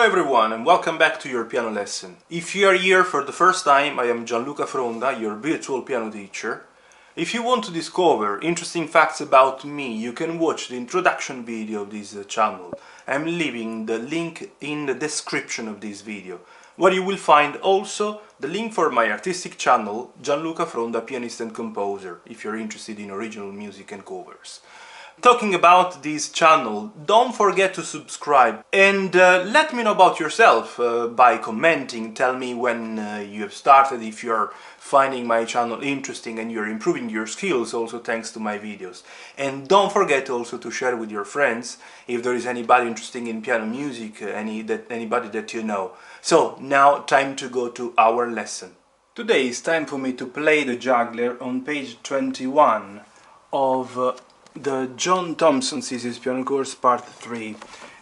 Hello everyone and welcome back to your piano lesson. If you are here for the first time, I am Gianluca Fronda, your virtual piano teacher. If you want to discover interesting facts about me, you can watch the introduction video of this channel. I'm leaving the link in the description of this video, where you will find also the link for my artistic channel, Gianluca Fronda, pianist and composer, if you're interested in original music and covers. Talking about this channel, don't forget to subscribe and let me know about yourself by commenting. Tell me when you have started, if you're finding my channel interesting and you're improving your skills also thanks to my videos. And don't forget also to share with your friends if there is anybody interested in piano music, anybody that you know. So now time to go to our lesson. Today it's time for me to play the Juggler on page 21 of the John Thompson Thesis Piano Course Part 3,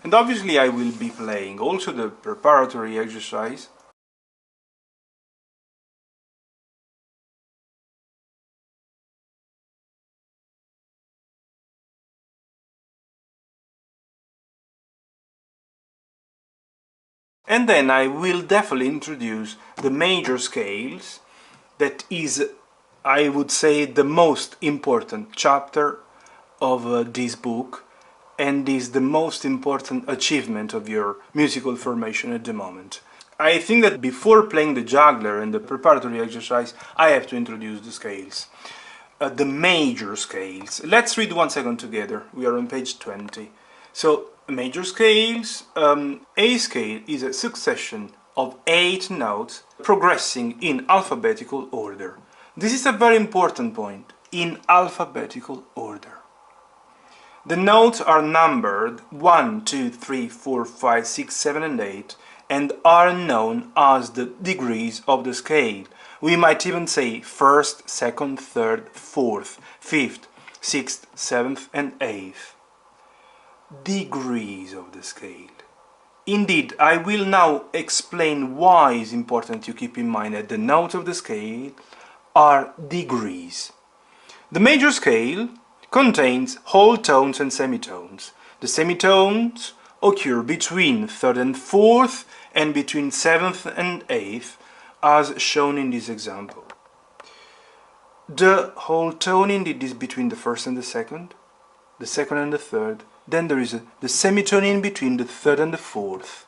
and obviously I will be playing also the Preparatory Exercise, and then I will definitely introduce the major scales. That is, I would say, the most important chapter of this book, and is the most important achievement of your musical formation at the moment. I think that before playing the Juggler and the Preparatory Exercise, I have to introduce the scales. The major scales. Let's read 1 second together. We are on page 20. So, major scales. A scale is a succession of 8 notes progressing in alphabetical order. This is a very important point. In alphabetical order. The notes are numbered 1, 2, 3, 4, 5, 6, 7 and 8 and are known as the degrees of the scale. We might even say first, second, third, fourth, fifth, sixth, seventh and eighth. Degrees of the scale. Indeed, I will now explain why it's important to keep in mind that the notes of the scale are degrees. The major scale contains whole tones and semitones. The semitones occur between 3rd and 4th and between 7th and 8th, as shown in this example. The whole tone indeed is between the 1st and the 2nd and the 3rd. Then there is the semitone in between the 3rd and the 4th.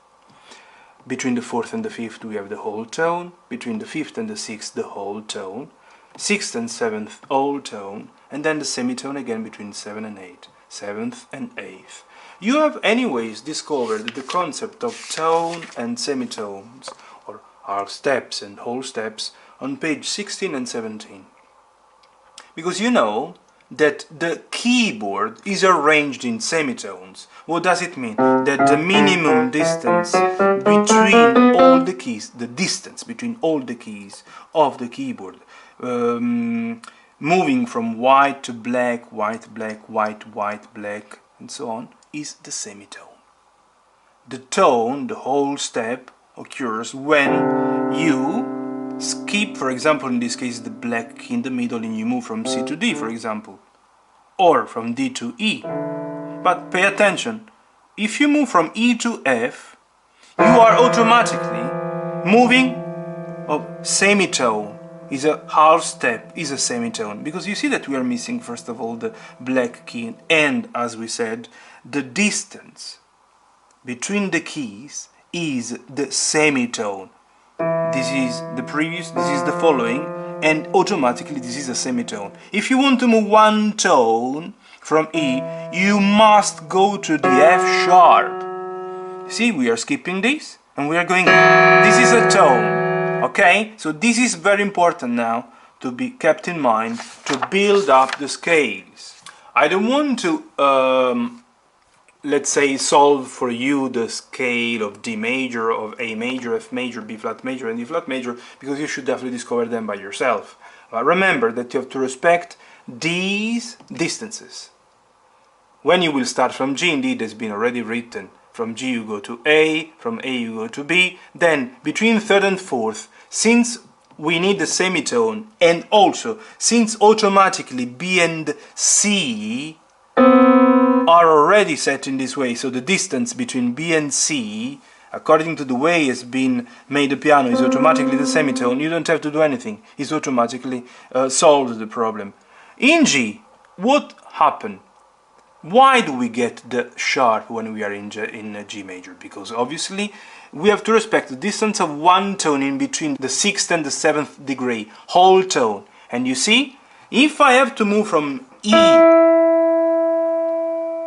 Between the 4th and the 5th we have the whole tone. Between the 5th and the 6th the whole tone. 6th and 7th whole tone, and then the semitone again between 7 and 8, 7th and 8th. You have anyways discovered the concept of tone and semitones, or half steps and whole steps, on page 16 and 17. Because you know that the keyboard is arranged in semitones. What does it mean? That the minimum distance between all the keys, the distance between all the keys of the keyboard, moving from white to black, white, black, white, white, black, and so on, is the semitone. The tone, the whole step, occurs when you skip, for example, in this case, the black key in the middle, and you move from C to D, for example, or from D to E. But pay attention, if you move from E to F, you are automatically moving of semitone. Is a half step, is a semitone, because you see that we are missing first of all the black key, and as we said, the distance between the keys is the semitone. This is the previous, this is the following, and automatically this is a semitone. If you want to move one tone from E, you must go to the F sharp. See, we are skipping this and we are going, this is a tone. Okay, so this is very important now to be kept in mind to build up the scales. I don't want to, let's say, solve for you the scale of D major, of A major, F major, B flat major and D flat major, because you should definitely discover them by yourself. But remember that you have to respect these distances. When you will start from G, indeed, has been already written. From G you go to A, from A you go to B, then between 3rd and 4th, since we need the semitone, and also since automatically B and C are already set in this way, so the distance between B and C according to the way it's been made, the piano is automatically the semitone. You don't have to do anything. It's automatically solved the problem. In G, what happened? Why do we get the sharp when we are in G major? Because obviously we have to respect the distance of one tone in between the 6th and the 7th degree, whole tone. And you see, if I have to move from E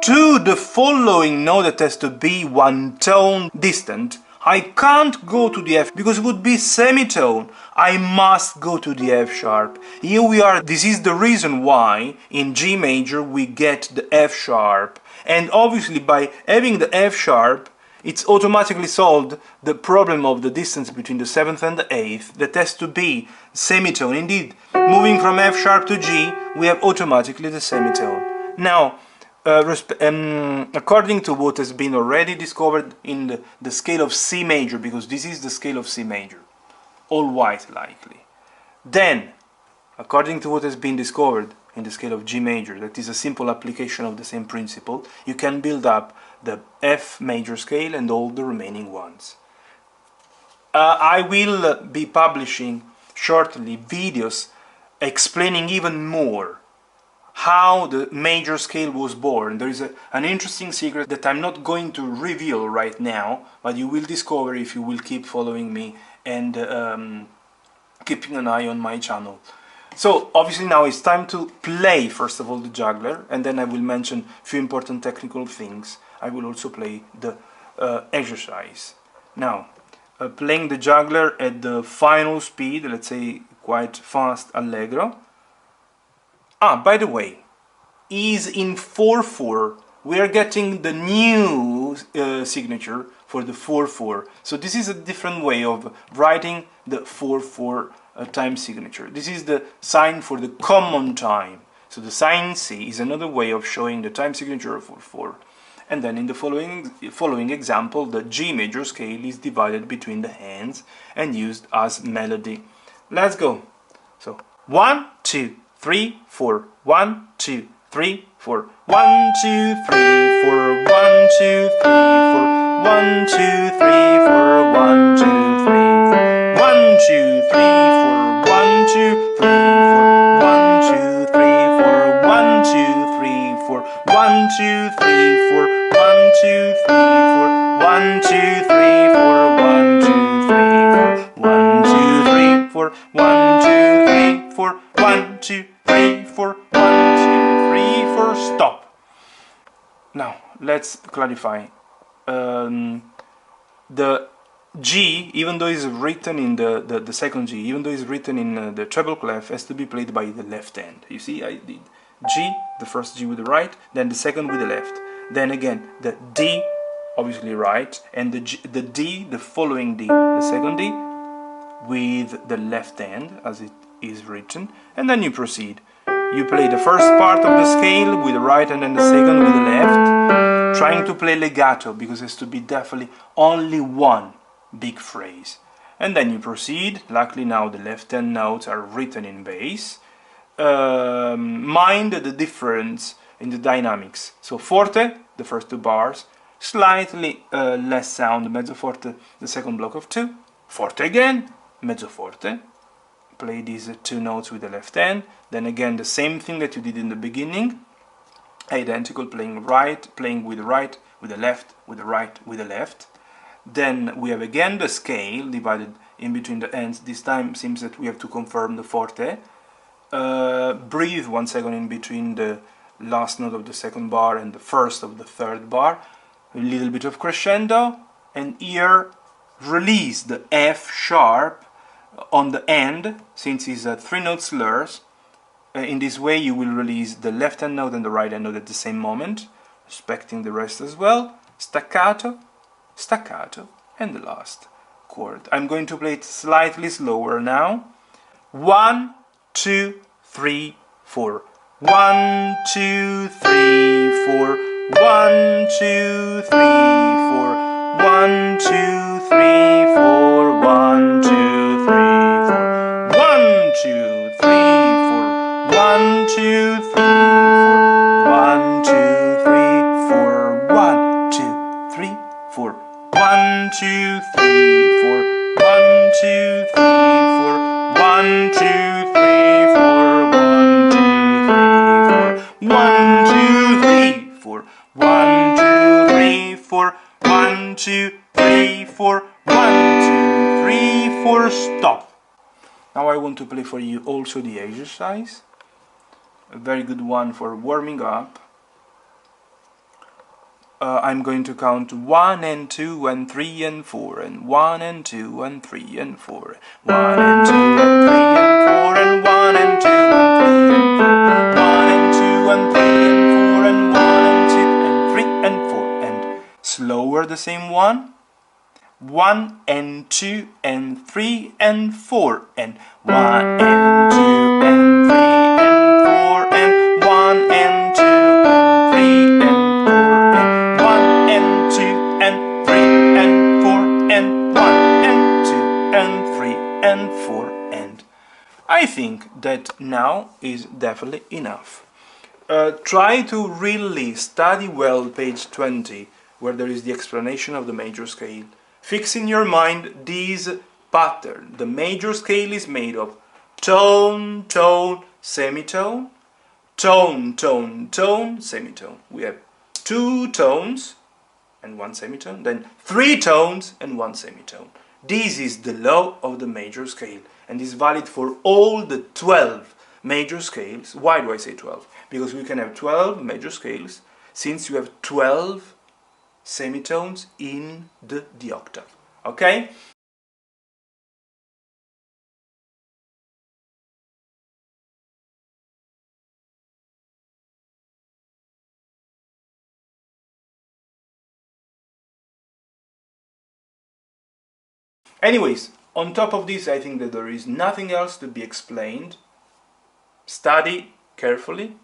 to the following note that has to be one tone distant, I can't go to the F because it would be semitone. I must go to the F sharp. Here we are. This is the reason why in G major we get the F sharp. And obviously by having the F sharp, it's automatically solved the problem of the distance between the 7th and the 8th that has to be semitone. Indeed, moving from F sharp to G, we have automatically the semitone. Now, according to what has been already discovered in the scale of C major, because this is the scale of C major, all white likely. Then, according to what has been discovered in the scale of G major, that is a simple application of the same principle, you can build up the F major scale and all the remaining ones. I will be publishing shortly videos explaining even more how the major scale was born. There is an interesting secret that I'm not going to reveal right now, but you will discover if you will keep following me and keeping an eye on my channel. So obviously now it's time to play first of all the juggler, and then I will mention a few important technical things. I will also play the exercise. Now, playing the juggler at the final speed, let's say quite fast allegro. By the way, is in 4/4. We are getting the new signature for the 4/4. So this is a different way of writing the 4/4 time signature. This is the sign for the common time. So the sign C is another way of showing the time signature of 4/4. And then in the following example, the G major scale is divided between the hands and used as melody. Let's go. So 1, 2, 3, 4. 1, 2, 3, 4. 1, 2, 3, 4. 1, 2, 3, 4. 1, 2, 3, 4. 1, 2, 3, 4. 1, 2, 3, 4. 1, 2, 3, 4. 1, 2, 3, 4. 1, 2, 3, 4. 1, 2, 3, 4. 1, 2, 3, 4. 1, 2, 3, 4. 1, 2, 3, 4. 1, 2, 3, 4. 1, 2, 3, 4. 1, 2, 3, 4. 1, 2, 3, 4. Stop. Now let's clarify. The G, even though it's written in the second G, even though it's written in the treble clef, has to be played by the left hand. You see, I did G, the first G with the right, then the second with the left. Then again, the D, obviously right, and the D, the following D, the second D, with the left hand, as it is written, and then you proceed. You play the first part of the scale with the right and then the second with the left, trying to play legato, because it has to be definitely only one big phrase. And then you proceed. Luckily now the left hand notes are written in bass. Mind the difference in the dynamics. So forte, the first two bars, slightly less sound, mezzo forte, the second block of 2, forte again, mezzo forte. Play these two notes with the left hand. Then again the same thing that you did in the beginning, identical, playing right, playing with the right, with the left, with the right, with the left. Then we have again the scale divided in between the ends. This time seems that we have to confirm the forte. Breathe 1 second in between the last note of the second bar and the first of the third bar. A little bit of crescendo, and here release the F sharp on the end, since it's a 3-note slurs. In this way you will release the left hand note and the right hand note at the same moment, respecting the rest as well. Staccato, staccato, and the last chord. I'm going to play it slightly slower now. 1, 2, 3, 4. 1, 2, 3, 4. 1, 2, 3, 4. 1, 2, 3, 4. 1, 2, 3, 4. 1, 2, 3, 4. 1, 2, 3, 4. 1, 2, 3, 4. 1, 2, 3, 4. 1, 2, 3, 4. 1, 2, 3, 4. 1, 2, 3, 4. 1, 2, 3, 4. 1, 2, 3, 4. 1, 2, 3, 4. 1, 2, 3, 4. Stop. Now I want to play for you also the exercise. A very good one for warming up. I'm going to count 1 and 2 and 3 and 4 and 1 and 2 and 3 and 4. 1 and 2 and 3 and 4 and 1 and 2 and 3 and 4. 1 and 2 and 3 and 4 and 1 and 2 and 3 and 4. And slower the same one. 1 and 2 and 3 and 4 and 1 and 2 and 3 and 4 and 1 and 2 and 3 and 4 and 1 and 2 and 3 and 4 and 1 and 2 and 3 and 4 and I think that now is definitely enough. Try to really study well page 20 where there is the explanation of the major scale. Fix in your mind this pattern. The major scale is made of tone, tone, semitone, tone, tone, tone, semitone. We have 2 tones and 1 semitone, then 3 tones and 1 semitone. This is the law of the major scale and is valid for all the 12 major scales. Why do I say 12? Because we can have 12 major scales since you have 12 semitones in the octave. Okay? Anyways, on top of this, I think that there is nothing else to be explained. Study carefully,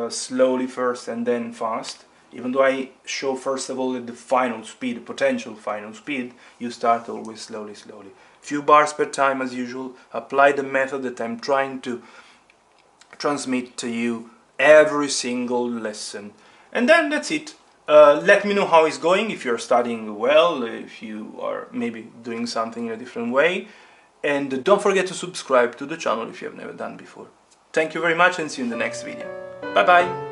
slowly first and then fast. Even though I show first of all the final speed, the potential final speed, you start always slowly, slowly. Few bars per time as usual. Apply the method that I'm trying to transmit to you every single lesson. And then that's it. Let me know how it's going, if you're studying well, if you are maybe doing something in a different way. And don't forget to subscribe to the channel if you have never done before. Thank you very much and see you in the next video. Bye bye!